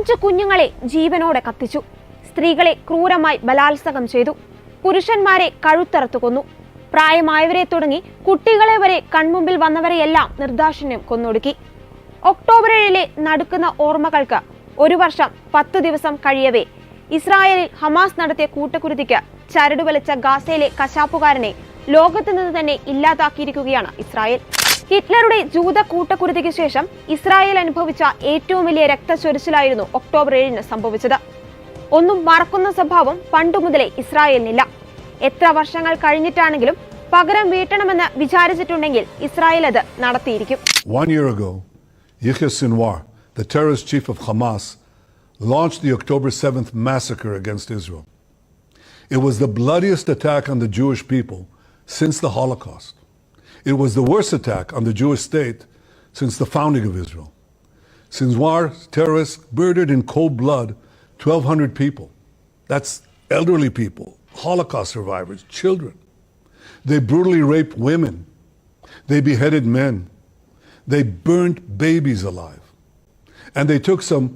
കൊച്ചു കുഞ്ഞുങ്ങളെ ജീവനോടെ കത്തിച്ചു, സ്ത്രീകളെ ക്രൂരമായി ബലാത്സംഗം ചെയ്തു, പുരുഷന്മാരെ കഴുത്തറുത്തു കൊന്നു, പ്രായമായവരെ തുടങ്ങി കുട്ടികളെ വരെ കൺമുമ്പിൽ വന്നവരെയെല്ലാം നിർദാക്ഷിണ്യം കൊന്നൊടുക്കി. ഒക്ടോബർ 7 നടുക്കുന്ന ഓർമ്മകൾക്ക് 1 വർഷം 10 ദിവസം കഴിയവേ ഇസ്രായേലിൽ ഹമാസ് നടത്തിയ കൂട്ടക്കുരുതിക്ക് ചരടുവലിച്ച ഗാസയിലെ കശാപ്പുകാരനെ ലോകത്തു നിന്ന് തന്നെ ഇല്ലാതാക്കിയിരിക്കുകയാണ് ഇസ്രായേൽ. ഹിറ്റ്ലറുടെ ജൂത കൂട്ടക്കുരുതിക്ക് ശേഷം ഇസ്രായേൽ അനുഭവിച്ച ഏറ്റവും വലിയ രക്തച്ചൊരിച്ചിലായിരുന്നു ഒക്ടോബർ 7 സംഭവിച്ചത്. ഒന്നും മറക്കുന്ന സ്വഭാവം പണ്ടുമുതലേ ഇസ്രായേലിനില്ല. എത്ര വർഷങ്ങൾ കഴിഞ്ഞിട്ടാണെങ്കിലും പകരം വീട്ടണമെന്ന് വിചാരിച്ചിട്ടുണ്ടെങ്കിൽ ഇസ്രായേൽ അത് നടത്തിയിരിക്കും. 1 year ago, Yahya Sinwar, the terrorist chief of Hamas, launched the October 7th massacre against Israel. It was the bloodiest attack on the Jewish people since the Holocaust. It was the worst attack on the Jewish state since the founding of Israel. Sinwar's terrorists murdered in cold blood 1,200 people. That's elderly people, Holocaust survivors, children. They brutally raped women. They beheaded men. They burnt babies alive. And they took some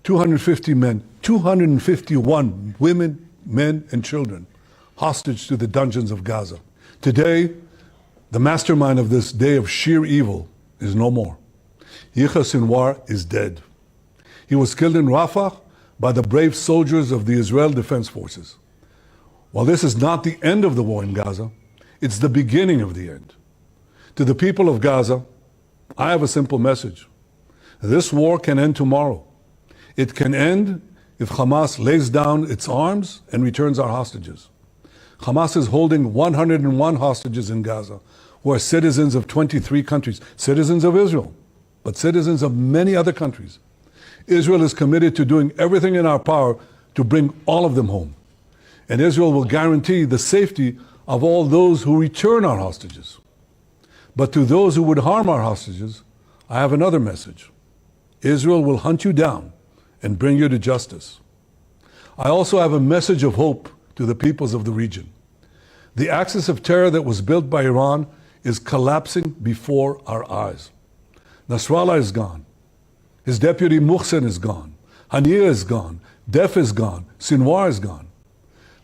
250 men, 251 women, men, and children hostage to the dungeons of Gaza. Today, the mastermind of this day of sheer evil is no more. Yahya Sinwar is dead. He was killed in Rafah by the brave soldiers of the Israel Defense Forces. While this is not the end of the war in Gaza, it's the beginning of the end. To the people of Gaza, I have a simple message. This war can end tomorrow. It can end if Hamas lays down its arms and returns our hostages. Hamas is holding 101 hostages in Gaza who are citizens of 23 countries, citizens of Israel, but citizens of many other countries. Israel is committed to doing everything in our power to bring all of them home. And Israel will guarantee the safety of all those who return our hostages. But to those who would harm our hostages, I have another message. Israel will hunt you down and bring you to justice. I also have a message of hope to the peoples of the region. The axis of terror that was built by Iran is collapsing before our eyes. Nasrallah is gone. His deputy Muhsin is gone. Haniyeh is gone. Def is gone. Sinwar is gone.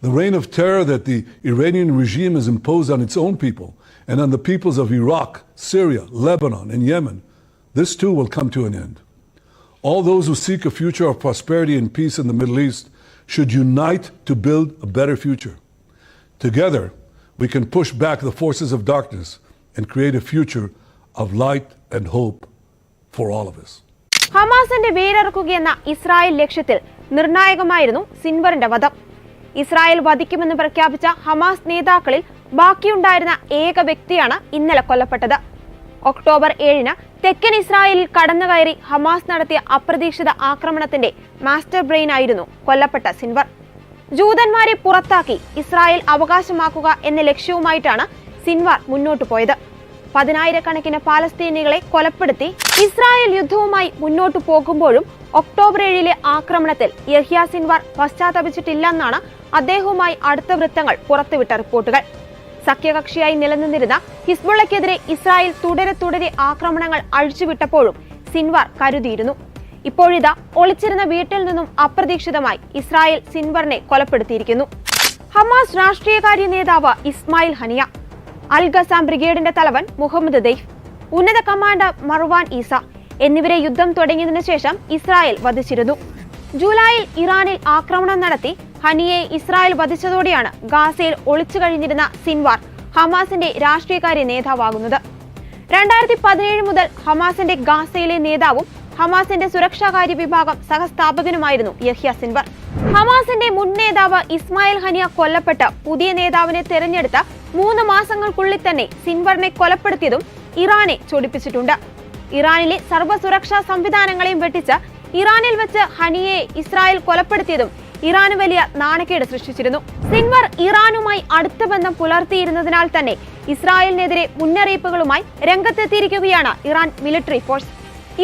The reign of terror that the Iranian regime has imposed on its own people and on the peoples of Iraq, Syria, Lebanon, and Yemen, this too will come to an end. All those who seek a future of prosperity and peace in the Middle East should unite to build a better future. Together, we can push back the forces of darkness and create a future of light and hope for all of us. ഹമാസിന്റെ വേരറുക്കുകയെന്ന Israel ലക്ഷ്യത്തിൽ നിർണായകമായിരുന്നു സിൻവറിന്റെ വധം. Israel വധിക്കുമെന്ന് പ്രഖ്യാപിച്ച Hamas നേതാക്കളിൽ ബാക്കിയുണ്ടായിരുന്ന ഏക വ്യക്തിയാണ് ഇന്നലെ കൊല്ലപ്പെട്ടത്. October 7 തെക്കൻ ഇസ്രായേലിൽ കടന്നുകയറി ഹമാസ് നടത്തിയ അപ്രതീക്ഷിത ആക്രമണത്തിന്റെ മാസ്റ്റർ ബ്രെയിൻ ആയിരുന്നു കൊല്ലപ്പെട്ട സിൻവർ. ജൂതന്മാരെ പുറത്താക്കി ഇസ്രായേൽ അവകാശമാക്കുക എന്ന ലക്ഷ്യവുമായിട്ടാണ് സിൻവർ മുന്നോട്ടു പോയത്. 10,000-കണക്കിന് പാലസ്തീനികളെ കൊലപ്പെടുത്തി ഇസ്രായേൽ യുദ്ധവുമായി മുന്നോട്ടു പോകുമ്പോഴും ഒക്ടോബർ 7 ആക്രമണത്തിൽ യഹ്യ സിൻവാർ പശ്ചാത്തപിച്ചിട്ടില്ലെന്നാണ് അദ്ദേഹവുമായി അടുത്ത വൃത്തങ്ങൾ പുറത്തുവിട്ട റിപ്പോർട്ടുകൾ. സഖ്യകക്ഷിയായി നിലനിന്നിരുന്ന ഹിസ്ബുള്ളയ്ക്കെതിരെ ഇസ്രായേൽ തുടരെ ആക്രമണങ്ങൾ അഴിച്ചുവിട്ടപ്പോഴും സിൻവാർ കരുതിയിരുന്നു. ഇപ്പോഴിതാ ഒളിച്ചിരുന്ന വീട്ടിൽ നിന്നും അപ്രതീക്ഷിതമായി ഇസ്രായേൽ സിൻവറിനെ കൊലപ്പെടുത്തിയിരിക്കുന്നു. ഹമാസ് രാഷ്ട്രീയകാര്യ നേതാവ് ഇസ്മായിൽ ഹനിയ, അൽ ഖസാം ബ്രിഗേഡിന്റെ തലവൻ മുഹമ്മദ് ദെയ്ഫ്, ഉന്നത കമാൻഡർ മർവാൻ ഈസ എന്നിവരെ യുദ്ധം തുടങ്ങിയതിനു ശേഷം ഇസ്രായേൽ വധിച്ചിരുന്നു. ജൂലൈയിൽ ഇറാനിൽ ആക്രമണം നടത്തി ഹനിയെ ഇസ്രായേൽ വധിച്ചതോടെയാണ് ഗാസയിൽ ഒളിച്ചു കഴിഞ്ഞിരുന്ന സിൻവാർ ഹമാസിന്റെ രാഷ്ട്രീയകാര്യ നേതാവാകുന്നത്. 2017 മുതൽ ഹമാസിന്റെ ഗാസയിലെ നേതാവും ഹമാസിന്റെ സുരക്ഷാകാര്യ വിഭാഗം സഹസ്ഥാപകനുമായിരുന്നു യഹ്യ സിൻവർ. ഹമാസിന്റെ മുൻ നേതാവ് ഇസ്മായിൽ ഹനിയ കൊല്ലപ്പെട്ട് പുതിയ നേതാവിനെ തെരഞ്ഞെടുത്ത 3 മാസങ്ങൾക്കുള്ളിൽ തന്നെ സിൻവറിനെ കൊലപ്പെടുത്തിയതും ഇറാനെ ചൊടിപ്പിച്ചിട്ടുണ്ട്. ഇറാനിലെ സർവ്വ സുരക്ഷാ സംവിധാനങ്ങളെയും വെട്ടിച്ച് ഇറാനിൽ വെച്ച് ഹനിയെ ഇസ്രായേൽ കൊലപ്പെടുത്തിയതും ഇറാന് വലിയ നാണക്കേട് സൃഷ്ടിച്ചിരുന്നു. സിൻവർ ഇറാനുമായി അടുത്ത ബന്ധം പുലർത്തിയിരുന്നതിനാൽ തന്നെ ഇസ്രായേലിനെതിരെ മുന്നറിയിപ്പുകളുമായി രംഗത്തെത്തിയിരിക്കുകയാണ് ഇറാൻ മിലിറ്ററി ഫോഴ്സ്.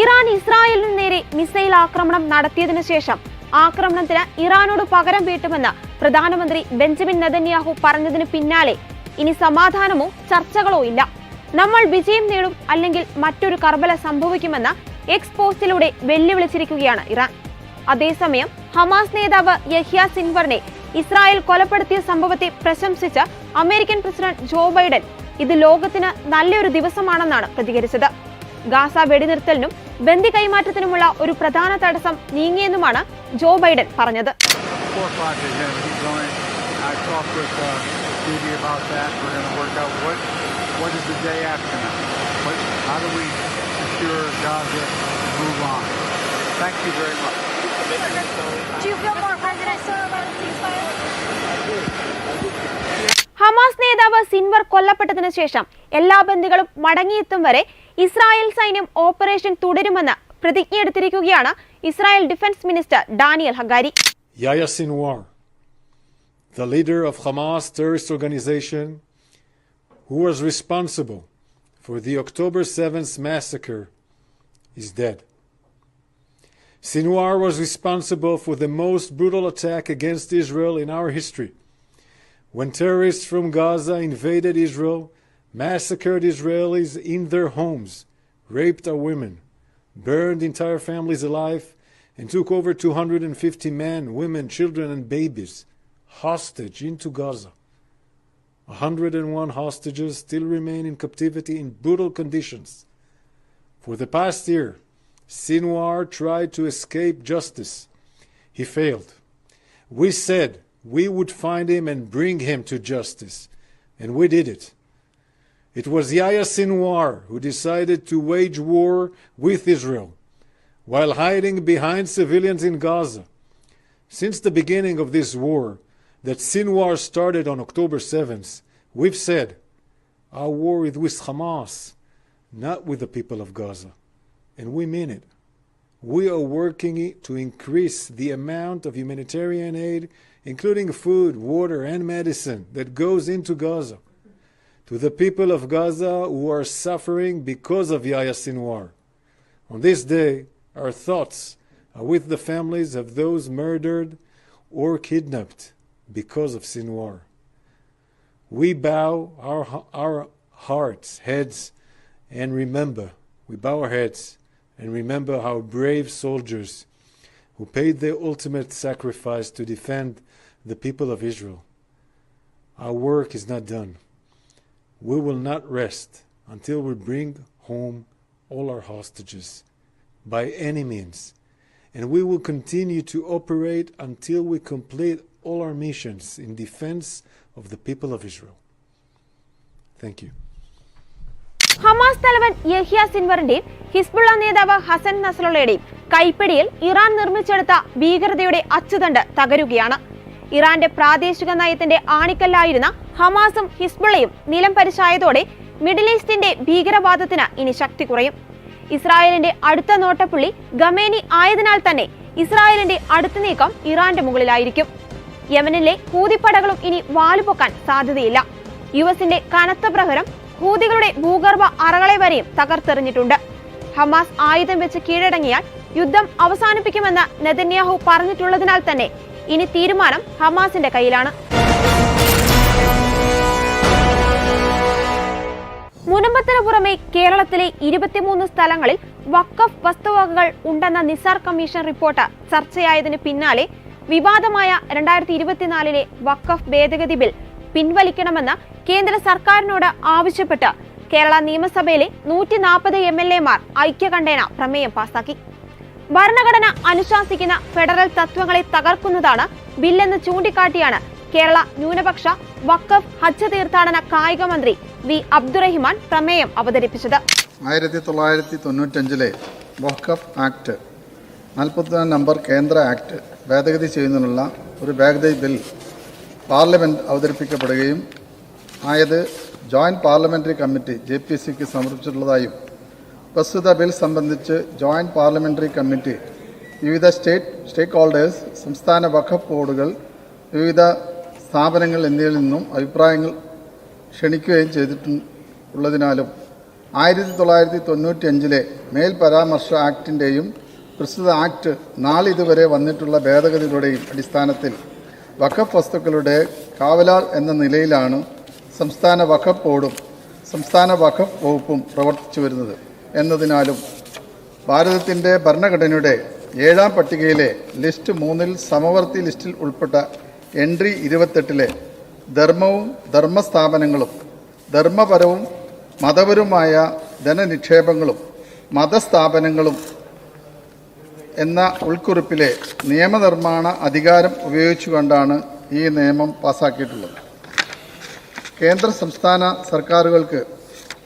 ഇറാൻ ഇസ്രായേലിന് നേരെ മിസൈൽ ആക്രമണം നടത്തിയതിനു ശേഷം ആക്രമണത്തിന് ഇറാനോട് പകരം വീട്ടുമെന്ന് പ്രധാനമന്ത്രി ബെഞ്ചമിൻ നെതന്യാഹു പറഞ്ഞതിന് പിന്നാലെ ഇനി സമാധാനമോ ചർച്ചകളോ ഇല്ല. നമ്മൾ വിജയം നേടും അല്ലെങ്കിൽ മറ്റൊരു കർബല സംഭവിക്കുമെന്ന് എക്സ് പോസ്റ്റിലൂടെ വെല്ലുവിളിച്ചിരിക്കുകയാണ് ഇറാൻ. അതേസമയം ഹമാസ് നേതാവ് യഹ്യ സിൻവറിനെ ഇസ്രായേൽ കൊലപ്പെടുത്തിയ സംഭവത്തെ പ്രശംസിച്ച് അമേരിക്കൻ പ്രസിഡന്റ് ജോ ബൈഡൻ ഇത് ലോകത്തിന് നല്ലൊരു ദിവസമാണെന്നാണ് പ്രതികരിച്ചത്. ഗാസ വെടിനിർത്തലിനും ബന്ദി കൈമാറ്റത്തിനുമുള്ള ഒരു പ്രധാന തടസ്സം നീങ്ങിയെന്നുമാണ് ജോ ബൈഡൻ പറഞ്ഞത്. ഹമാസ് നേതാവ് സിൻവർ കൊല്ലപ്പെട്ടതിനു ശേഷം എല്ലാ ബന്ദികളും മടങ്ങിയെത്തും വരെ ഇസ്രായേൽ സൈന്യം ഓപ്പറേഷൻ തുടരുമെന്ന് പ്രതിജ്ഞയെടുത്തിരിക്കുകയാണ് Israel defence minister Daniel Hagari. Yahya Sinwar, the leader of Hamas terrorist organization who was responsible for the October 7th massacre, is dead. Sinwar was responsible for the most brutal attack against Israel in our history, when terrorists from Gaza invaded Israel, massacred Israelis in their homes, raped our women, burned entire families alive, and took over 250 men, women, children, and babies hostage into Gaza. 101 hostages still remain in captivity in brutal conditions. For the past year, Sinwar tried to escape justice. He failed. We said we would find him and bring him to justice, and we did it. It was Yahya Sinwar who decided to wage war with Israel while hiding behind civilians in Gaza. Since the beginning of this war that Sinwar started on October 7th, we've said our war is with Hamas, not with the people of Gaza. And we mean it. We are working to increase the amount of humanitarian aid, including food, water, and medicine that goes into Gaza, to the people of Gaza who are suffering because of Yahya Sinwar. On this day, our thoughts are with the families of those murdered or kidnapped because of Sinwar. We bow our hearts, heads, and we bow our heads and remember our brave soldiers who paid their ultimate sacrifice to defend the people of Israel. Our work is not done. We will not rest until we bring home all our hostages by any means, and we will continue to operate until we complete all our missions in defense of the people of Israel. Thank you. Hamas തലവൻ Yahya സിൻവറിന്റെയും Hezbollah നേതാവ് Hasan നസ്രള്ളയുടെയും കൈപ്പിടിയിൽ Iran നിർമ്മിച്ചെടുത്ത ഭീകരതയുടെ അച്ചുതണ്ട് തകരുകയാണ്. ഇറാന്റെ പ്രാദേശിക നയത്തിന്റെ ആണിക്കല്ലായിരുന്ന ഹമാസും ഹിസ്ബുള്ളയും നിലം പരിശായതോടെ middle ഈസ്റ്റിന്റെ ഭീകരവാദത്തിന് ഇനി ശക്തി കുറയും. ഇസ്രായേലിന്റെ അടുത്ത നോട്ടപ്പുള്ളി ഖമേനി ആയതിനാൽ തന്നെ ഇസ്രായേലിന്റെ അടുത്ത നീക്കം ഇറാന്റെ മുകളിലായിരിക്കും. യമനിലെ ഹൂതിപ്പടകളും ഇനി വാലുപൊക്കാൻ സാധ്യതയില്ല. യുഎസിന്റെ കനത്ത പ്രഹരം ഹൂതികളുടെ ഭൂഗർഭ അറകളെ വരെയും തകർത്തെറിഞ്ഞിട്ടുണ്ട്. ഹമാസ് ആയുധം വെച്ച് കീഴടങ്ങിയാൽ യുദ്ധം അവസാനിപ്പിക്കുമെന്ന് നെതന്യാഹു പറഞ്ഞിട്ടുള്ളതിനാൽ തന്നെ ഇനി തീരുമാനം ഹമാസിന്റെ കയ്യിലാണ്. മുനമ്പത്തിന് പുറമെ കേരളത്തിലെ 23 സ്ഥലങ്ങളിൽ വഖഫ് വസ്തുവകകൾ ഉണ്ടെന്ന നിസാർ കമ്മീഷൻ റിപ്പോർട്ട് ചർച്ചയായതിന് പിന്നാലെ വിവാദമായ 2024 വഖഫ് ഭേദഗതി ബിൽ പിൻവലിക്കണമെന്ന് കേന്ദ്ര സർക്കാരിനോട് ആവശ്യപ്പെട്ട് കേരള നിയമസഭയിലെ 140 MLA-മാർ ഐക്യകണ്ഠേന പ്രമേയം പാസാക്കി. ഭരണഘടന അനുശാസിക്കുന്ന ഫെഡറൽ തത്വങ്ങളെ തകർക്കുന്നതാണ് ബില്ലെന്ന് ചൂണ്ടിക്കാട്ടിയാണ് കേരള ന്യൂനപക്ഷ വഖഫ് ഹജ്ജ് തീർത്ഥാടന കായിക മന്ത്രി വി അബ്ദുറഹിമാൻ പ്രമേയം അവതരിപ്പിച്ചത്. 1995 വഖഫ് ആക്ട് 44 നമ്പർ കേന്ദ്ര ആക്ട് ഭേദഗതി ചെയ്യുന്നതിനുള്ള ഒരു ഭേദഗതി ബിൽ പാർലമെന്റ് അവതരിപ്പിക്കപ്പെടുകയും ആയത് ജോയിന്റ് പാർലമെന്ററി കമ്മിറ്റി JPC-ക്ക് സമർപ്പിച്ചിട്ടുള്ളതായും പ്രസ്തുത ബിൽ സംബന്ധിച്ച് ജോയിന്റ് പാർലമെന്ററി കമ്മിറ്റി വിവിധ സ്റ്റേക്ക് ഹോൾഡേഴ്സ്, സംസ്ഥാന വഖഫ് ബോർഡുകൾ, വിവിധ സ്ഥാപനങ്ങൾ എന്നിവയിൽ നിന്നും അഭിപ്രായങ്ങൾ ക്ഷണിക്കുകയും ചെയ്തിട്ടുള്ളതിനാലും 1995 മേൽ പരാമർശ ആക്ടിൻ്റെയും പ്രസ്തുത ആക്ട് നാളിതുവരെ വന്നിട്ടുള്ള ഭേദഗതികളുടെയും അടിസ്ഥാനത്തിൽ വഖഫ് വസ്തുക്കളുടെ കാവലാൾ എന്ന നിലയിലാണ് സംസ്ഥാന വഖഫ് ബോർഡും സംസ്ഥാന വഖഫ് വകുപ്പും പ്രവർത്തിച്ചു വരുന്നത് എന്നതിനാലും ഭാരതത്തിൻ്റെ ഭരണഘടനയുടെ 7-ാം പട്ടികയിലെ ലിസ്റ്റ് 3-ൽ സമവർത്തി ലിസ്റ്റിൽ ഉൾപ്പെട്ട എൻട്രി 28-ലെ ധർമ്മവും ധർമ്മസ്ഥാപനങ്ങളും ധർമ്മപരവും മതപരവുമായ ധനനിക്ഷേപങ്ങളും മതസ്ഥാപനങ്ങളും എന്ന ഉൾക്കുറിപ്പിലെ നിയമനിർമ്മാണ അധികാരം ഉപയോഗിച്ചുകൊണ്ടാണ് ഈ നിയമം പാസാക്കിയിട്ടുള്ളത്. കേന്ദ്ര സംസ്ഥാന സർക്കാരുകൾക്ക്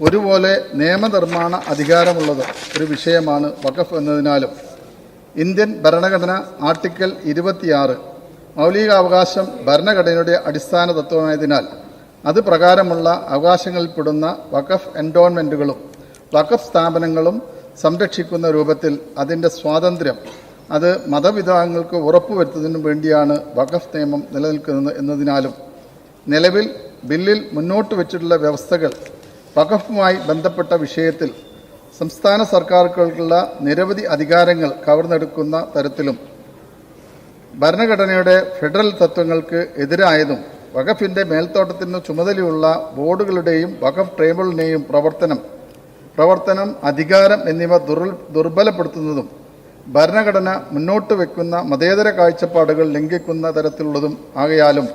ഒരുപോലെ നിയമനിർമ്മാണ അധികാരമുള്ളത് ഒരു വിഷയമാണ് വഖഫ് എന്നതിനാലും ഇന്ത്യൻ ഭരണഘടന ആർട്ടിക്കിൾ 26 മൗലികാവകാശം ഭരണഘടനയുടെ അടിസ്ഥാന തത്വമായതിനാൽ അത് പ്രകാരമുള്ള അവകാശങ്ങളിൽപ്പെടുന്ന വഖഫ് എൻഡോൺമെൻറ്റുകളും വഖഫ് സ്ഥാപനങ്ങളും സംരക്ഷിക്കുന്ന രൂപത്തിൽ അതിൻ്റെ സ്വാതന്ത്ര്യം അത് മതവിഭാഗങ്ങൾക്ക് ഉറപ്പുവരുത്തുന്നതിനു വേണ്ടിയാണ് വഖഫ് നിയമം നിലനിൽക്കുന്നത് എന്നതിനാലും നിലവിൽ ബില്ലിൽ മുന്നോട്ട് വച്ചിട്ടുള്ള വ്യവസ്ഥകൾ വഖഫുമായി ബന്ധപ്പെട്ട വിഷയത്തിൽ സംസ്ഥാന സർക്കാരുകൾക്കുള്ള നിരവധി അധികാരങ്ങൾ കവർന്നെടുക്കുന്ന തരത്തിലും ഭരണഘടനയുടെ ഫെഡറൽ തത്വങ്ങൾക്ക് എതിരായതും വഖഫിൻ്റെ മേൽത്തോട്ടത്തിന് ചുമതലയുള്ള ബോർഡുകളുടെയും വഖഫ് ട്രൈബ്യൂണലിനെയും പ്രവർത്തനം അധികാരം എന്നിവ ദുർബലപ്പെടുത്തുന്നതും ഭരണഘടന മുന്നോട്ട് വയ്ക്കുന്ന മതേതര കാഴ്ചപ്പാടുകൾ ലംഘിക്കുന്ന തരത്തിലുള്ളതും ആകയാലും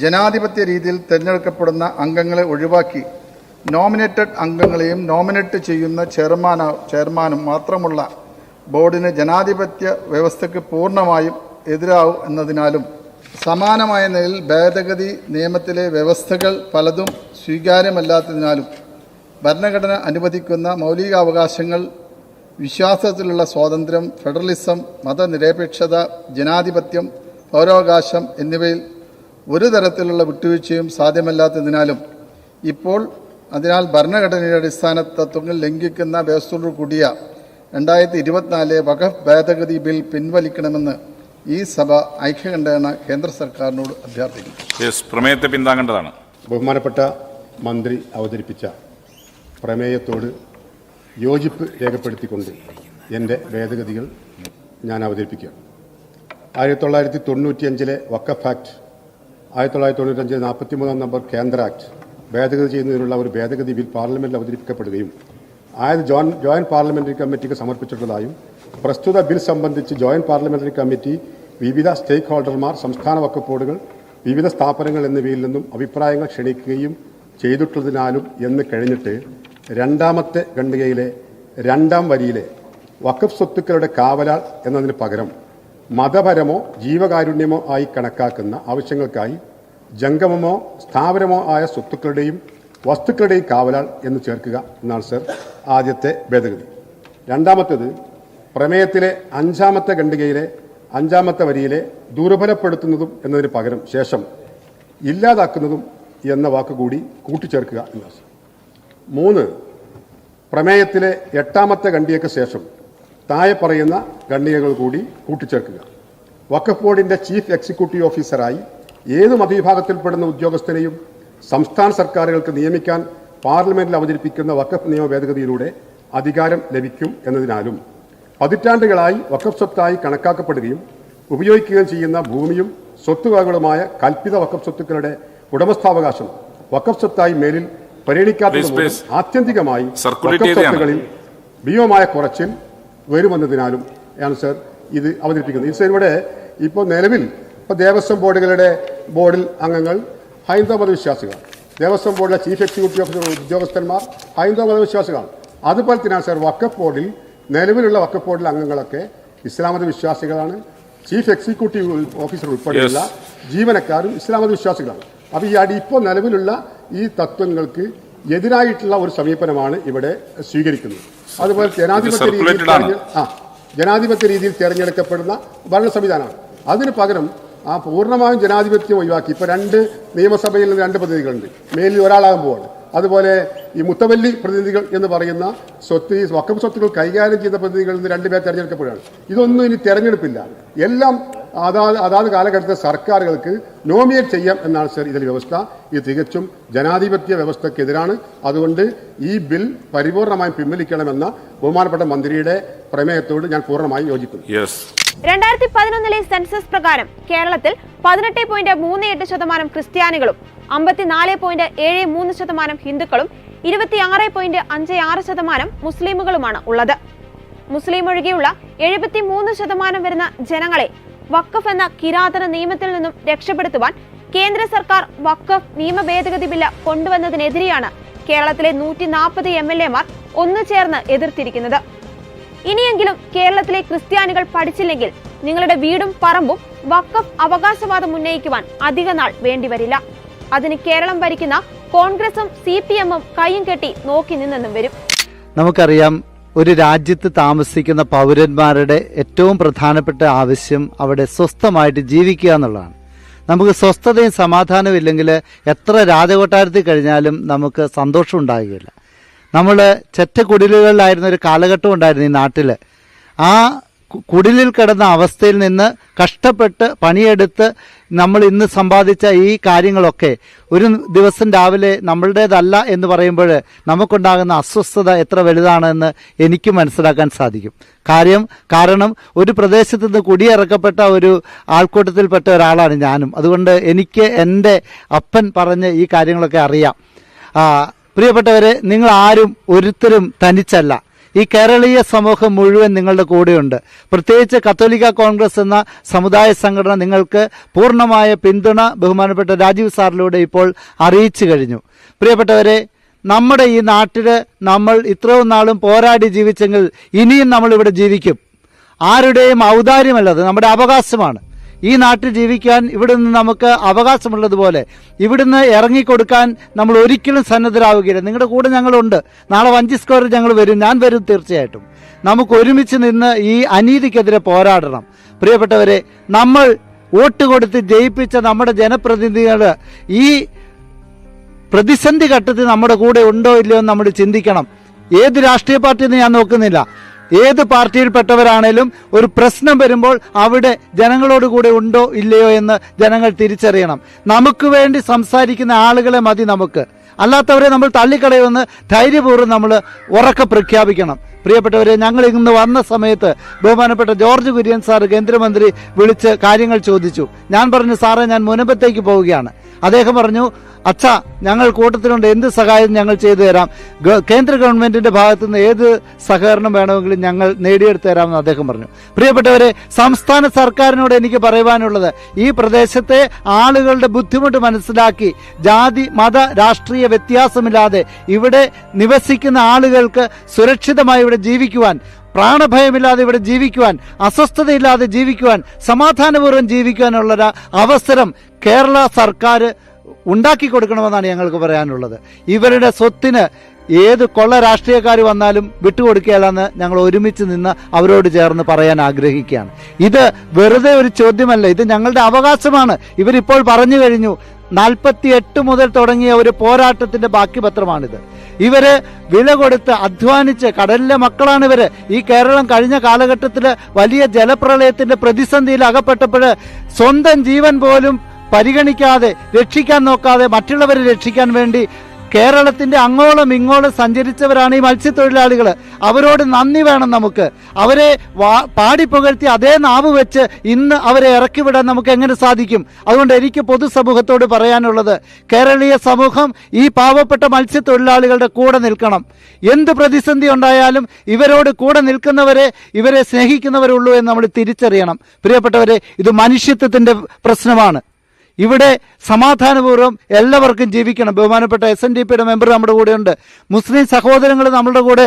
ജനാധിപത്യ രീതിയിൽ തിരഞ്ഞെടുക്കപ്പെടുന്ന അംഗങ്ങളെ ഒഴിവാക്കി നോമിനേറ്റഡ് അംഗങ്ങളെയും നോമിനേറ്റ് ചെയ്യുന്ന ചെയർമാനും മാത്രമുള്ള ബോർഡിന് ജനാധിപത്യ വ്യവസ്ഥയ്ക്ക് പൂർണ്ണമായും എതിരാവും എന്നതിനാലും സമാനമായ നിലയിൽ ഭേദഗതി നിയമത്തിലെ വ്യവസ്ഥകൾ പലതും സ്വീകാര്യമല്ലാത്തതിനാലും ഭരണഘടന അനുവദിക്കുന്ന മൗലികാവകാശങ്ങൾ വിശ്വാസത്തിലുള്ള സ്വാതന്ത്ര്യം, ഫെഡറലിസം, മതനിരപേക്ഷത, ജനാധിപത്യം, പൗരാവകാശം എന്നിവയിൽ ഒരു തരത്തിലുള്ള വിട്ടുവീഴ്ചയും സാധ്യമല്ലാത്തതിനാലും അതിനാൽ ഭരണഘടനയുടെ അടിസ്ഥാന തത്വങ്ങൾ ലംഘിക്കുന്ന വ്യവസ്ഥയോടു കൂടിയ 2024 വഖഫ് ഭേദഗതി ബിൽ പിൻവലിക്കണമെന്ന് ഈ സഭ ഐക്യകണ്ഠേന കേന്ദ്ര സർക്കാരിനോട് അഭ്യർത്ഥിക്കുന്നു. പ്രമേയത്തെ പിന്താങ്ങേണ്ടതാണ്. ബഹുമാനപ്പെട്ട മന്ത്രി അവതരിപ്പിച്ച പ്രമേയത്തോട് യോജിപ്പ് രേഖപ്പെടുത്തിക്കൊണ്ട് എൻ്റെ ഭേദഗതികൾ ഞാൻ അവതരിപ്പിക്കുക. 1995 വഖഫ് ആക്ട്, 1995 43 നമ്പർ കേന്ദ്ര ആക്ട് ഭേദഗതി ചെയ്യുന്നതിനുള്ള ഒരു ഭേദഗതി ബിൽ പാർലമെന്റിൽ അവതരിപ്പിക്കപ്പെടുകയും ജോയിന്റ് പാർലമെന്ററി കമ്മിറ്റിക്ക് സമർപ്പിച്ചിട്ടുള്ളതായും പ്രസ്തുത ബിൽ സംബന്ധിച്ച് ജോയിന്റ് പാർലമെന്ററി കമ്മിറ്റി വിവിധ സ്റ്റേക്ക് ഹോൾഡർമാർ, സംസ്ഥാന വഖഫ് ബോർഡുകൾ, വിവിധ സ്ഥാപനങ്ങൾ എന്നിവയിൽ നിന്നും അഭിപ്രായങ്ങൾ ക്ഷണിക്കുകയും ചെയ്തിട്ടുള്ളതിനാലും എന്ന് കഴിഞ്ഞിട്ട് 2ാമത്തെ ഖണ്ഡികയിലെ 2ാം വരിയിലെ വഖഫ് സ്വത്തുക്കളുടെ കാവലാൾ എന്നതിന് പകരം മതപരമോ ജീവകാരുണ്യമോ ആയി കണക്കാക്കുന്ന ആവശ്യങ്ങൾക്കായി ജംഗമമോ സ്ഥാപനമോ ആയ സ്വത്തുക്കളുടെയും വസ്തുക്കളുടെയും കാവലാൾ എന്ന് ചേർക്കുക എന്നാണ് സർ ആദ്യത്തെ ഭേദഗതി. രണ്ടാമത്തേത് പ്രമേയത്തിലെ 5ാമത്തെ ഖണ്ഡികയിലെ 5ാമത്തെ വരിയിലെ ദുർബലപ്പെടുത്തുന്നതും എന്നതിന് പകരം ശേഷം ഇല്ലാതാക്കുന്നതും എന്ന വാക്കുകൂടി കൂട്ടിച്ചേർക്കുക എന്നാണ്. 3, പ്രമേയത്തിലെ 8ാമത്തെ ഖണ്ഡികയ്ക്ക് ശേഷം താഴെ പറയുന്ന ഖണ്ഡികകൾ കൂടി കൂട്ടിച്ചേർക്കുക. വഖഫ് ബോർഡിന്റെ ചീഫ് എക്സിക്യൂട്ടീവ് ഓഫീസറായി ഏത് മതവിഭാഗത്തിൽപ്പെടുന്ന ഉദ്യോഗസ്ഥനെയും സംസ്ഥാന സർക്കാരുകൾക്ക് നിയമിക്കാൻ പാർലമെന്റിൽ അവതരിപ്പിക്കുന്ന വഖഫ് നിയമ ഭേദഗതിയിലൂടെ അധികാരം ലഭിക്കും എന്നതിനാലും പതിറ്റാണ്ടുകളായി വഖഫ് സ്വത്തായി കണക്കാക്കപ്പെടുകയും ഉപയോഗിക്കുകയും ചെയ്യുന്ന ഭൂമിയും സ്വത്തുവകകളുമായ കൽപ്പിത വഖഫ് സ്വത്തുക്കളുടെ ഉടമസ്ഥാവകാശം വഖഫ് സ്വത്തായി മേലിൽ പരിഗണിക്കാത്തത് ആത്യന്തികമായി വഖഫ് സ്വത്തുകളിൽ ഭീമമായ കുറച്ചിൽ വരുമെന്നതിനാലും ആണ് സർ ഇത് അവതരിപ്പിക്കുന്നത്. ഈ സർ ഇവിടെ ഇപ്പോൾ നിലവിൽ ദേവസ്വം ബോർഡിൽ അംഗങ്ങൾ ഹൈന്ദവ മതവിശ്വാസികളാണ്. ദേവസ്വം ബോർഡിലെ ചീഫ് എക്സിക്യൂട്ടീവ് ഓഫീസർ ഉദ്യോഗസ്ഥന്മാർ ഹൈന്ദവ മതവിശ്വാസികളാണ്. അതുപോലെ തന്നെയാണ് സർ വഖഫ് ബോർഡിൽ നിലവിലുള്ള വഖഫ് ബോർഡിലെ അംഗങ്ങളൊക്കെ ഇസ്ലാം മതവിശ്വാസികളാണ്. ചീഫ് എക്സിക്യൂട്ടീവ് ഓഫീസർ ഉൾപ്പെടെയുള്ള ജീവനക്കാരും ഇസ്ലാം മതവിശ്വാസികളാണ്. അപ്പോൾ ഇപ്പോൾ നിലവിലുള്ള ഈ തത്വങ്ങൾക്ക് എതിരായിട്ടുള്ള ഒരു സമീപനമാണ് ഇവിടെ സ്വീകരിക്കുന്നത്. അതുപോലെ ജനാധിപത്യ രീതിയിൽ തിരഞ്ഞെടുക്കപ്പെടുന്ന ഭരണ സംവിധാനമാണ്. അതിന് പകരം പൂർണ്ണമായും ജനാധിപത്യം ഒഴിവാക്കി ഇപ്പോൾ 2 നിയമസഭയിൽ നിന്ന് 2 പ്രതിനിധികളുണ്ട്, മേലിൽ ഒരാളാകുമ്പോഴാണ്. അതുപോലെ ഈ മുത്തവല്ലി പ്രതിനിധികൾ എന്ന് പറയുന്ന വഖഫ് സ്വത്തുക്കൾ കൈകാര്യം ചെയ്ത പ്രതിനിധികളിൽ നിന്ന് 2 പേർ തിരഞ്ഞെടുക്കപ്പെടുകയാണ്. ഇതൊന്നും ഇനി തെരഞ്ഞെടുപ്പില്ല, എല്ലാം അതാത് കാലഘട്ടത്തെ സർക്കാരുകൾക്ക് നോമിനേറ്റ് ചെയ്യാം എന്നാണ് സർ ഇതിലെ വ്യവസ്ഥ. ഇത് തികച്ചും ജനാധിപത്യ വ്യവസ്ഥക്കെതിരാണ്. അതുകൊണ്ട് ഈ ബിൽ പരിപൂർണമായും പിൻവലിക്കണമെന്ന ബഹുമാനപ്പെട്ട മന്ത്രിയുടെ പ്രമേയത്തോട് ഞാൻ പൂർണ്ണമായും യോജിക്കുന്നു. 2011 സെൻസസ് പ്രകാരം കേരളത്തിൽ 18.38% ക്രിസ്ത്യാനികളും 54.73% ഹിന്ദുക്കളും 26.56% മുസ്ലിമുകളുമാണ് ഉള്ളത്. മുസ്ലിം ഒഴികെയുള്ള 73% വരുന്ന ജനങ്ങളെ വഖഫ് എന്ന കിരാതന നിയമത്തിൽ നിന്നും രക്ഷപ്പെടുത്തുവാൻ കേന്ദ്ര സർക്കാർ വഖഫ് നിയമ ഭേദഗതി ബില്ല് കൊണ്ടുവന്നതിനെതിരെയാണ് കേരളത്തിലെ 140 MLA-മാർ ഒന്നുചേർന്ന് എതിർത്തിരിക്കുന്നത്. ഇനിയെങ്കിലും കേരളത്തിലെ ക്രിസ്ത്യാനികൾ പഠിച്ചില്ലെങ്കിൽ നിങ്ങളുടെ വീടും പറമ്പും വഖഫ് അവകാശവാദം ഉന്നയിക്കുവാൻ അധിക നാൾ വേണ്ടിവരില്ല. അതിന് കേരളം ഭരിക്കുന്ന കോൺഗ്രസും CPM-ഉം കയ്യും കെട്ടി നോക്കി നിന്നെന്നും വരും. നമുക്കറിയാം, ഒരു രാജ്യത്ത് താമസിക്കുന്ന പൗരന്മാരുടെ ഏറ്റവും പ്രധാനപ്പെട്ട ആവശ്യം അവിടെ സ്വസ്ഥമായിട്ട് ജീവിക്കുക എന്നുള്ളതാണ്. നമുക്ക് സ്വസ്ഥതയും സമാധാനവും ഇല്ലെങ്കിൽ എത്ര രാജകൊട്ടാരത്തിൽ കഴിഞ്ഞാലും നമുക്ക് സന്തോഷം ഉണ്ടാകുകയില്ല. നമ്മൾ ചെറ്റ കുടിലുകളിലായിരുന്ന ഒരു കാലഘട്ടം ഉണ്ടായിരുന്നു ഈ നാട്ടിൽ. ആ കുടിലിൽ കിടന്ന അവസ്ഥയിൽ നിന്ന് കഷ്ടപ്പെട്ട് പണിയെടുത്ത് നമ്മൾ ഇന്ന് സമ്പാദിച്ച ഈ കാര്യങ്ങളൊക്കെ ഒരു ദിവസം രാവിലെ നമ്മളുടേതല്ല എന്ന് പറയുമ്പോൾ നമുക്കുണ്ടാകുന്ന അസ്വസ്ഥത എത്ര വലുതാണെന്ന് എനിക്ക് മനസ്സിലാക്കാൻ സാധിക്കും. കാരണം ഒരു പ്രദേശത്ത് നിന്ന് കുടിയിറക്കപ്പെട്ട ഒരു ആൾക്കൂട്ടത്തിൽപ്പെട്ട ഒരാളാണ് ഞാനും. അതുകൊണ്ട് എനിക്ക് എൻ്റെ അപ്പൻ പറഞ്ഞ് ഈ കാര്യങ്ങളൊക്കെ അറിയാം. പ്രിയപ്പെട്ടവരെ, നിങ്ങൾ ആരും ഒരുത്തരും തനിച്ചല്ല. ഈ കേരളീയ സമൂഹം മുഴുവൻ നിങ്ങളുടെ കൂടെയുണ്ട്. പ്രത്യേകിച്ച് കത്തോലിക്ക കോൺഗ്രസ് എന്ന സമുദായ സംഘടന നിങ്ങൾക്ക് പൂർണ്ണമായ പിന്തുണ ബഹുമാനപ്പെട്ട രാജീവ് സാറിലൂടെ ഇപ്പോൾ അറിയിച്ചു കഴിഞ്ഞു. പ്രിയപ്പെട്ടവരെ, നമ്മുടെ ഈ നാട്ടിൽ നമ്മൾ ഇത്രയും നാളും പോരാടി ജീവിച്ചെങ്കിൽ ഇനിയും നമ്മളിവിടെ ജീവിക്കും. ആരുടെയും ഔദാര്യമല്ല, അത് നമ്മുടെ അവകാശമാണ്. ഈ നാട്ടിൽ ജീവിക്കാൻ ഇവിടെ നിന്ന് നമുക്ക് അവകാശമുള്ളതുപോലെ ഇവിടുന്ന് ഇറങ്ങിക്കൊടുക്കാൻ നമ്മൾ ഒരിക്കലും സന്നദ്ധരാവുകയില്ല. നിങ്ങളുടെ കൂടെ ഞങ്ങളുണ്ട്. നാളെ വഞ്ചി സ്ക്വയറിൽ ഞങ്ങൾ വരും, ഞാൻ വരും തീർച്ചയായിട്ടും. നമുക്ക് ഒരുമിച്ച് നിന്ന് ഈ അനീതിക്കെതിരെ പോരാടണം. പ്രിയപ്പെട്ടവരെ, നമ്മൾ വോട്ട് കൊടുത്ത് ജയിപ്പിച്ച നമ്മുടെ ജനപ്രതിനിധികൾ ഈ പ്രതിസന്ധി ഘട്ടത്തിൽ നമ്മുടെ കൂടെ ഉണ്ടോ ഇല്ലയോ എന്ന് നമ്മൾ ചിന്തിക്കണം. ഏത് രാഷ്ട്രീയ പാർട്ടിയെന്ന് ഞാൻ നോക്കുന്നില്ല. ഏത് പാർട്ടിയിൽപ്പെട്ടവരാണേലും ഒരു പ്രശ്നം വരുമ്പോൾ അവിടെ ജനങ്ങളോട് കൂടെ ഉണ്ടോ ഇല്ലയോ എന്ന് ജനങ്ങൾ തിരിച്ചറിയണം. നമുക്ക് വേണ്ടി സംസാരിക്കുന്ന ആളുകളെ മതി നമുക്ക്. അല്ലാത്തവരെ നമ്മൾ തള്ളിക്കളയുമെന്ന് ധൈര്യപൂർവ്വം നമ്മൾ ഉറക്കെ പ്രഖ്യാപിക്കണം. പ്രിയപ്പെട്ടവരെ, ഞങ്ങൾ ഇന്ന് വന്ന സമയത്ത് ബഹുമാനപ്പെട്ട ജോർജ് കുര്യൻ സാർ കേന്ദ്രമന്ത്രി വിളിച്ച് കാര്യങ്ങൾ ചോദിച്ചു. ഞാൻ പറഞ്ഞു, സാറേ ഞാൻ മുനമ്പത്തേക്ക് പോവുകയാണ്. അദ്ദേഹം പറഞ്ഞു, അച്ഛാ ഞങ്ങൾ കൂട്ടത്തിലുണ്ട്, എന്ത് സഹായം ഞങ്ങൾ ചെയ്തു തരാം, കേന്ദ്ര ഗവൺമെന്റിന്റെ ഭാഗത്തു നിന്ന് ഏത് സഹകരണം വേണമെങ്കിലും ഞങ്ങൾ നേടിയെടുത്തു തരാമെന്ന് അദ്ദേഹം പറഞ്ഞു. പ്രിയപ്പെട്ടവരെ, സംസ്ഥാന സർക്കാരിനോട് എനിക്ക് പറയുവാനുള്ളത്, ഈ പ്രദേശത്തെ ആളുകളുടെ ബുദ്ധിമുട്ട് മനസ്സിലാക്കി ജാതി മത രാഷ്ട്രീയ വ്യത്യാസമില്ലാതെ ഇവിടെ നിവസിക്കുന്ന ആളുകൾക്ക് സുരക്ഷിതമായി ഇവിടെ ജീവിക്കുവാൻ, പ്രാണഭയമില്ലാതെ ഇവിടെ ജീവിക്കുവാൻ, അസ്വസ്ഥതയില്ലാതെ ജീവിക്കുവാൻ, സമാധാനപൂർവ്വം ജീവിക്കുവാനുള്ളൊരു അവസരം കേരള സർക്കാർ ഉണ്ടാക്കി കൊടുക്കണമെന്നാണ് ഞങ്ങൾക്ക് പറയാനുള്ളത്. ഇവരുടെ സ്വത്തിന് ഏത് കൊള്ള രാഷ്ട്രീയക്കാർ വന്നാലും വിട്ടുകൊടുക്കുകയല്ലെന്ന് ഞങ്ങൾ ഒരുമിച്ച് നിന്ന് അവരോട് ചേർന്ന് പറയാൻ ആഗ്രഹിക്കുകയാണ്. ഇത് വെറുതെ ഒരു ചോദ്യമല്ല, ഇത് ഞങ്ങളുടെ അവകാശമാണ്. ഇവരിപ്പോൾ പറഞ്ഞു കഴിഞ്ഞു. 48 മുതൽ തുടങ്ങിയ ഒരു പോരാട്ടത്തിന്റെ ബാക്കി പത്രമാണിത്. ഇവര് വില കൊടുത്ത് അധ്വാനിച്ച്, കടലിലെ മക്കളാണ് ഇവര്. ഈ കേരളം കഴിഞ്ഞ കാലഘട്ടത്തിൽ വലിയ ജലപ്രളയത്തിന്റെ പ്രതിസന്ധിയിൽ അകപ്പെട്ടപ്പോൾ സ്വന്തം ജീവൻ പോലും പരിഗണിക്കാതെ, രക്ഷിക്കാൻ നോക്കാതെ മറ്റുള്ളവരെ രക്ഷിക്കാൻ വേണ്ടി കേരളത്തിന്റെ അങ്ങോളം ഇങ്ങോളം സഞ്ചരിച്ചവരാണ് ഈ മത്സ്യത്തൊഴിലാളികൾ. അവരോട് നന്ദി വേണം നമുക്ക്. അവരെ പാടിപ്പുകഴ്ത്തി അതേ നാവ് വെച്ച് ഇന്ന് അവരെ ഇറക്കിവിടാൻ നമുക്ക് എങ്ങനെ സാധിക്കും? അതുകൊണ്ട് എനിക്ക് പൊതുസമൂഹത്തോട് പറയാനുള്ളത്, കേരളീയ സമൂഹം ഈ പാവപ്പെട്ട മത്സ്യത്തൊഴിലാളികളുടെ കൂടെ നിൽക്കണം. എന്ത് പ്രതിസന്ധി ഉണ്ടായാലും ഇവരോട് കൂടെ നിൽക്കുന്നവരെ, ഇവരെ സ്നേഹിക്കുന്നവരുള്ളൂ എന്ന് നമ്മൾ തിരിച്ചറിയണം. പ്രിയപ്പെട്ടവരെ, ഇത് മനുഷ്യത്വത്തിന്റെ പ്രശ്നമാണ്. ഇവിടെ സമാധാനപൂർവ്വം എല്ലാവർക്കും ജീവിക്കണം. ബഹുമാനപ്പെട്ട SNDPയുടെ മെമ്പർ നമ്മുടെ കൂടെയുണ്ട്. മുസ്ലിം സഹോദരങ്ങൾ നമ്മുടെ കൂടെ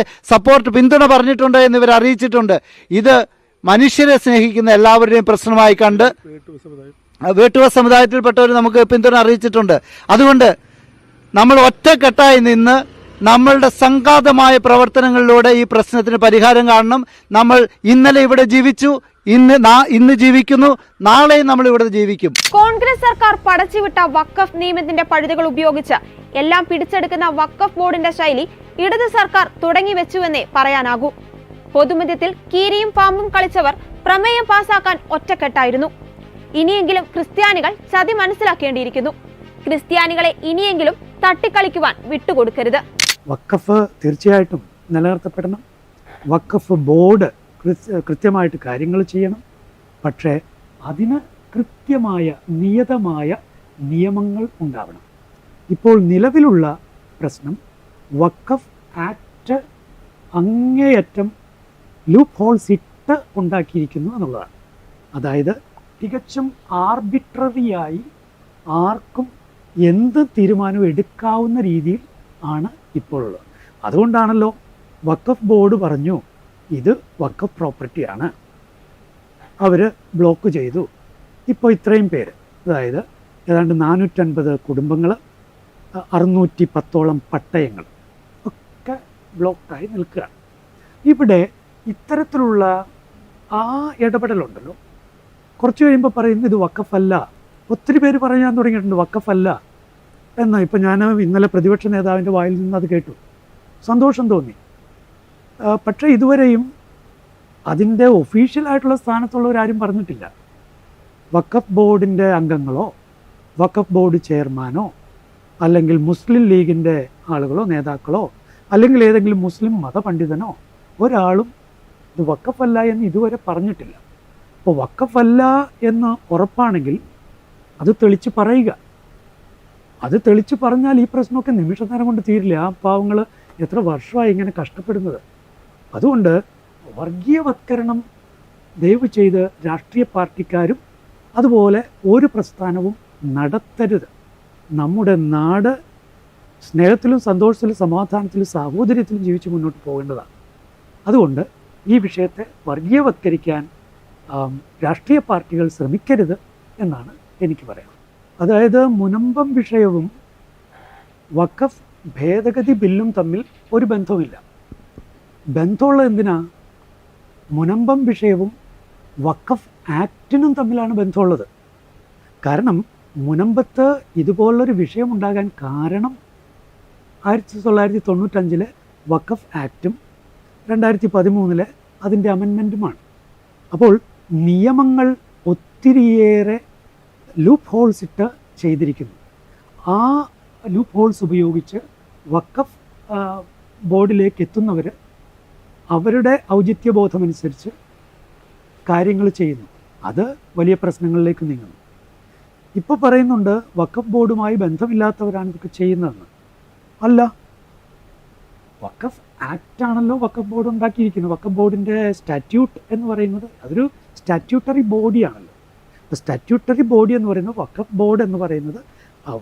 പിന്തുണ പറഞ്ഞിട്ടുണ്ട് എന്നിവർ അറിയിച്ചിട്ടുണ്ട്. ഇത് മനുഷ്യരെ സ്നേഹിക്കുന്ന എല്ലാവരുടെയും പ്രശ്നമായി കണ്ട് വേട്ടുവ സമുദായത്തിൽപ്പെട്ടവർ നമുക്ക് പിന്തുണ അറിയിച്ചിട്ടുണ്ട്. അതുകൊണ്ട് നമ്മൾ ഒറ്റക്കെട്ടായി നിന്ന് നമ്മളുടെ സംഘാതമായ പ്രവർത്തനങ്ങളിലൂടെ ഈ പ്രശ്നത്തിന് പരിഹാരം കാണണം. നമ്മൾ ഇന്നലെ ഇവിടെ ജീവിച്ചു, ഇന്ന് ജീവിക്കുന്നു, നാളെ നമ്മൾ ഇവിടെ ജീവിക്കും. കോൺഗ്രസ് സർക്കാർ പടച്ചുവിട്ട വഖഫ് നിയമത്തിന്റെ പഴുതുകൾ ഉപയോഗിച്ച് എല്ലാം പിടിച്ചെടുക്കുന്ന വഖഫ് ബോർഡിന്റെ ശൈലി ഇടത് സർക്കാർ തുടങ്ങി വെച്ചുവെന്നേ പറയാനാകൂ. പൊതുമധ്യത്തിൽ കീരിയും പാമ്പും കളിച്ചവർ പ്രമേയം പാസാക്കാൻ ഒറ്റക്കെട്ടായിരുന്നു. ഇനിയെങ്കിലും ക്രിസ്ത്യാനികൾ ചതി മനസ്സിലാക്കേണ്ടിയിരിക്കുന്നു. ക്രിസ്ത്യാനികളെ ഇനിയെങ്കിലും തട്ടിക്കളിക്കുവാൻ വിട്ടുകൊടുക്കരുത്. വഖഫ് തീർച്ചയായിട്ടും നിലനിർത്തപ്പെടണം. വഖഫ് ബോർഡ് കൃത്യമായിട്ട് കാര്യങ്ങൾ ചെയ്യണം. പക്ഷേ അതിന് കൃത്യമായ നിയതമായ നിയമങ്ങൾ ഉണ്ടാവണം. ഇപ്പോൾ നിലവിലുള്ള പ്രശ്നം വഖഫ് ആക്ട് അങ്ങേയറ്റം ലൂപ്പ് ഹോൾസ് ഇട്ട് ഉണ്ടാക്കിയിരിക്കുന്നു എന്നുള്ളതാണ്. അതായത് തികച്ചും ആർബിട്രറിയായി ആർക്കും എന്ത് തീരുമാനവും എടുക്കാവുന്ന രീതിയിൽ ആണ് ഇപ്പോൾ ഉള്ളത്. അതുകൊണ്ടാണല്ലോ വഖഫ് ബോർഡ് പറഞ്ഞു ഇത് വഖഫ് പ്രോപ്പർട്ടിയാണ്. അവർ ബ്ലോക്ക് ചെയ്തു. ഇപ്പോൾ ഇത്രയും പേര്, അതായത് ഏതാണ്ട് 450 കുടുംബങ്ങൾ, 610ഓളം പട്ടയങ്ങൾ ഒക്കെ ബ്ലോക്കായി നിൽക്കുകയാണ്. ഇവിടെ ഇത്തരത്തിലുള്ള ആ ഇടപെടലുണ്ടല്ലോ, കുറച്ച് കഴിയുമ്പോൾ പറയുന്നത് ഇത് വഖഫല്ല. ഒത്തിരി പേര് പറയാൻ തുടങ്ങിയിട്ടുണ്ട് വഖഫല്ല എന്ന്. ഇപ്പം ഞാൻ ഇന്നലെ പ്രതിപക്ഷ നേതാവിൻ്റെ വായിൽ നിന്ന് അത് കേട്ടു, സന്തോഷം തോന്നി. പക്ഷേ ഇതുവരെയും അതിൻ്റെ ഒഫീഷ്യലായിട്ടുള്ള സ്ഥാനത്തുള്ളവരാരും പറഞ്ഞിട്ടില്ല. വഖഫ് ബോർഡിൻ്റെ അംഗങ്ങളോ വഖഫ് ബോർഡ് ചെയർമാനോ അല്ലെങ്കിൽ മുസ്ലിം ലീഗിൻ്റെ ആളുകളോ നേതാക്കളോ അല്ലെങ്കിൽ ഏതെങ്കിലും മുസ്ലിം മതപണ്ഡിതനോ ഒരാളും ഇത് വഖഫല്ല എന്ന് ഇതുവരെ പറഞ്ഞിട്ടില്ല. അപ്പോൾ വഖഫല്ല എന്ന് ഉറപ്പാണെങ്കിൽ അത് തെളിച്ച് പറയുക. അത് തെളിച്ച് പറഞ്ഞാൽ ഈ പ്രശ്നമൊക്കെ നിമിഷനേരം കൊണ്ട് തീരില്ല. ആ പാവങ്ങൾ എത്ര വർഷമായി ഇങ്ങനെ കഷ്ടപ്പെടുന്നത്. അതുകൊണ്ട് വർഗീയവത്കരണം ദയവ് ചെയ്ത് രാഷ്ട്രീയ പാർട്ടിക്കാരും അതുപോലെ ഒരു പ്രസ്ഥാനവും നടത്തരുത്. നമ്മുടെ നാട് സ്നേഹത്തിലും സന്തോഷത്തിലും സമാധാനത്തിലും സാഹോദര്യത്തിലും ജീവിച്ച് മുന്നോട്ട് പോകേണ്ടതാണ്. അതുകൊണ്ട് ഈ വിഷയത്തെ വർഗീയവത്കരിക്കാൻ രാഷ്ട്രീയ പാർട്ടികൾ ശ്രമിക്കരുത് എന്നാണ് എനിക്ക് പറയാം. അതായത് മുനമ്പം വിഷയവും വഖഫ് ഭേദഗതി ബില്ലും തമ്മിൽ ഒരു ബന്ധവുമില്ല. ബന്ധമുള്ളത് എന്തിനാ? മുനമ്പം വിഷയവും വഖഫ് ആക്ടിനും തമ്മിലാണ് ബന്ധമുള്ളത്. കാരണം മുനമ്പത്ത് ഇതുപോലൊരു വിഷയമുണ്ടാകാൻ കാരണം 1995 വഖഫ് ആക്റ്റും 2013 അതിൻ്റെ അമെൻമെൻറ്റുമാണ്. അപ്പോൾ നിയമങ്ങൾ ഒത്തിരിയേറെ ലൂപ്പ് ഹോൾസ് ഇട്ട് ചെയ്തിരിക്കുന്നു. ആ ലൂപ്പ് ഹോൾസ് ഉപയോഗിച്ച് വഖഫ് ബോർഡിലേക്ക് എത്തുന്നവർ അവരുടെ ഔചിത്യബോധമനുസരിച്ച് കാര്യങ്ങൾ ചെയ്യുന്നു. അത് വലിയ പ്രശ്നങ്ങളിലേക്ക് നീങ്ങുന്നു. ഇപ്പോൾ പറയുന്നുണ്ട് വഖഫ് ബോർഡുമായി ബന്ധമില്ലാത്തവരാണ് ഇതൊക്കെ ചെയ്യുന്നതെന്ന്. അല്ല, വഖഫ് ആക്റ്റാണല്ലോ വഖഫ് ബോർഡ് ഉണ്ടാക്കിയിരിക്കുന്നത്. വഖഫ് ബോർഡിൻ്റെ സ്റ്റാറ്റ്യൂട്ട് എന്ന് പറയുന്നത് അതൊരു സ്റ്റാറ്റ്യൂട്ടറി ബോഡിയാണല്ലോ. അപ്പോൾ സ്റ്റാറ്റ്യൂട്ടറി ബോഡി എന്ന് പറയുന്നത് വഖഫ് ബോർഡ് എന്ന് പറയുന്നത്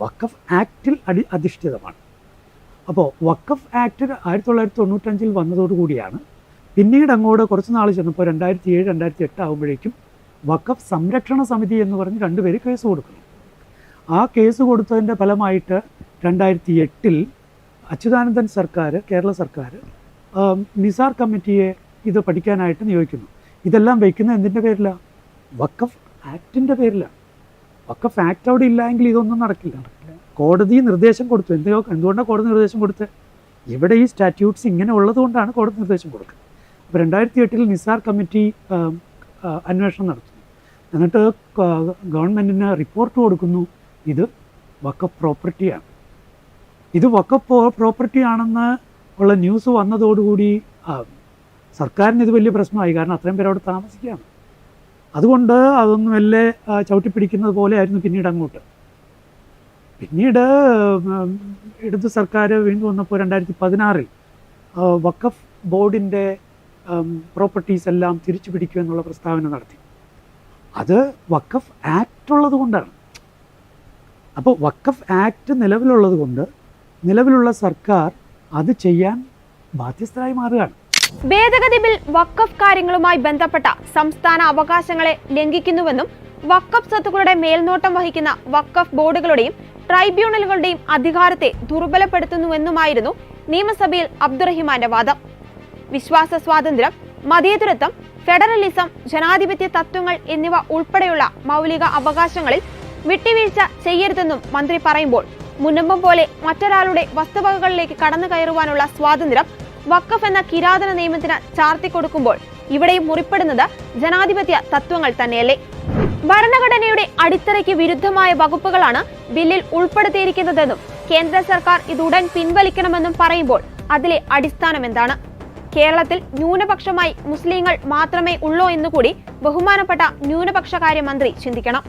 വഖഫ് ആക്റ്റിൽ അധിഷ്ഠിതമാണ്. അപ്പോൾ വഖഫ് ആക്ട് 1995 വന്നതോടുകൂടിയാണ് പിന്നീട് അങ്ങോട്ട് കുറച്ച് നാൾ ചെന്നപ്പോൾ 2007, 2008 ആകുമ്പോഴേക്കും വഖഫ് സംരക്ഷണ സമിതി എന്ന് പറഞ്ഞ് 2 പേര് കേസ് കൊടുക്കുന്നു. ആ കേസ് കൊടുത്തതിൻ്റെ ഫലമായിട്ട് 2008 അച്യുതാനന്ദൻ സർക്കാർ, കേരള സർക്കാർ നിസാർ കമ്മിറ്റിയെ ഇത് പഠിക്കാനായിട്ട് നിയോഗിക്കുന്നു. ഇതെല്ലാം വയ്ക്കുന്നത് എന്തിൻ്റെ പേരിലാണ്? വഖഫ് ആക്ടിൻ്റെ പേരിലാണ്. വഖഫ് ആക്ട് അവിടെ ഇല്ലെങ്കിൽ ഇതൊന്നും നടക്കില്ല. കോടതി നിർദ്ദേശം കൊടുത്തു. എന്തുകൊണ്ടാണ് കോടതി നിർദ്ദേശം കൊടുത്തത്? ഇവിടെ ഈ സ്റ്റാറ്റ്യൂട്ട്സ് ഇങ്ങനെ ഉള്ളത് കൊണ്ടാണ് കോടതി നിർദ്ദേശം കൊടുക്കുന്നത്. അപ്പോൾ 2008 നിസാർ കമ്മിറ്റി അന്വേഷണം നടത്തുന്നു. എന്നിട്ട് ഗവൺമെൻറ്റിന് റിപ്പോർട്ട് കൊടുക്കുന്നു, ഇത് വഖഫ് പ്രോപ്പർട്ടിയാണ്. ഇത് വഖഫ് പ്രോപ്പർട്ടി ആണെന്ന് ഉള്ള ന്യൂസ് വന്നതോടുകൂടി സർക്കാരിന് ഇത് വലിയ പ്രശ്നമായി. കാരണം അത്രയും പേര് അവിടെ താമസിക്കുകയാണ്. അതുകൊണ്ട് അതൊന്നും വല്ല ചവിട്ടിപ്പിടിക്കുന്നത് പോലെ ആയിരുന്നു പിന്നീട് അങ്ങോട്ട്. പിന്നീട് ഇടത് സർക്കാർ വീണ്ടും വന്നപ്പോൾ 2016 വഖഫ് ബോർഡിൻ്റെ പ്രോപ്പർട്ടീസ് എല്ലാം തിരിച്ചു പിടിക്കുക എന്നുള്ള പ്രസ്താവന നടത്തി. അത് വഖഫ് ആക്ട് ഉള്ളത് കൊണ്ടാണ്. അപ്പോൾ വഖഫ് ആക്ട് നിലവിലുള്ളത് കൊണ്ട് നിലവിലുള്ള സർക്കാർ അത് ചെയ്യാൻ ബാധ്യസ്ഥരായി മാറുകയാണ്. ഭേദഗതി ബിൽ വഖഫ് കാര്യങ്ങളുമായി ബന്ധപ്പെട്ട സംസ്ഥാന അവകാശങ്ങളെ ലംഘിക്കുന്നുവെന്നും വഖഫ് സ്വത്തുക്കളുടെ മേൽനോട്ടം വഹിക്കുന്ന വഖഫ് ബോർഡുകളുടെയും ട്രൈബ്യൂണലുകളുടെയും അധികാരത്തെ ദുർബലപ്പെടുത്തുന്നുവെന്നുമായിരുന്നു നിയമസഭയിൽ അബ്ദുറഹിമാന്റെ വാദം. വിശ്വാസ സ്വാതന്ത്ര്യം, മതേതരത്വം, ഫെഡറലിസം, ജനാധിപത്യ തത്വങ്ങൾ എന്നിവ ഉൾപ്പെടെയുള്ള മൗലിക അവകാശങ്ങളിൽ വിട്ടുവീഴ്ച ചെയ്യരുതെന്നും മന്ത്രി പറയുമ്പോൾ മുനമ്പം പോലെ മറ്റൊരാളുടെ വസ്തുവകകളിലേക്ക് കടന്നു കയറുവാനുള്ള സ്വാതന്ത്ര്യം വഖഫ് എന്ന കിരാതന നിയമത്തിന് ചാർത്തിക്കൊടുക്കുമ്പോൾ ഇവിടെയും മുറിപ്പെടുന്നത് ജനാധിപത്യ തത്വങ്ങൾ തന്നെയല്ലേ? ഭരണഘടനയുടെ അടിത്തറയ്ക്ക് വിരുദ്ധമായ വകുപ്പുകളാണ് ബില്ലിൽ ഉൾപ്പെടുത്തിയിരിക്കുന്നതെന്നും കേന്ദ്ര സർക്കാർ ഇതുടൻ പിൻവലിക്കണമെന്നും പറയുമ്പോൾ അതിലെ അടിസ്ഥാനം എന്താണ്? കേരളത്തിൽ ന്യൂനപക്ഷമായി മുസ്ലിങ്ങൾ മാത്രമേ ഉള്ളൂ എന്നുകൂടി ബഹുമാനപ്പെട്ട ന്യൂനപക്ഷകാര്യ മന്ത്രി ചിന്തിക്കണം.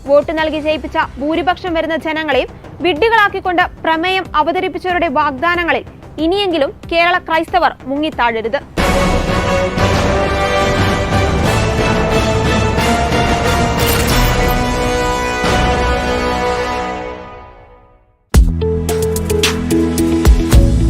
വോട്ട് നൽകി ജയിപ്പിച്ച ഭൂരിപക്ഷം വരുന്ന ജനങ്ങളെയും വിഡ്ഢികളാക്കിക്കൊണ്ട് പ്രമേയം അവതരിപ്പിച്ചവരുടെ വാഗ്ദാനങ്ങളിൽ ഇനിയെങ്കിലും കേരള ക്രൈസ്തവർ മുങ്ങിത്താഴരുത്.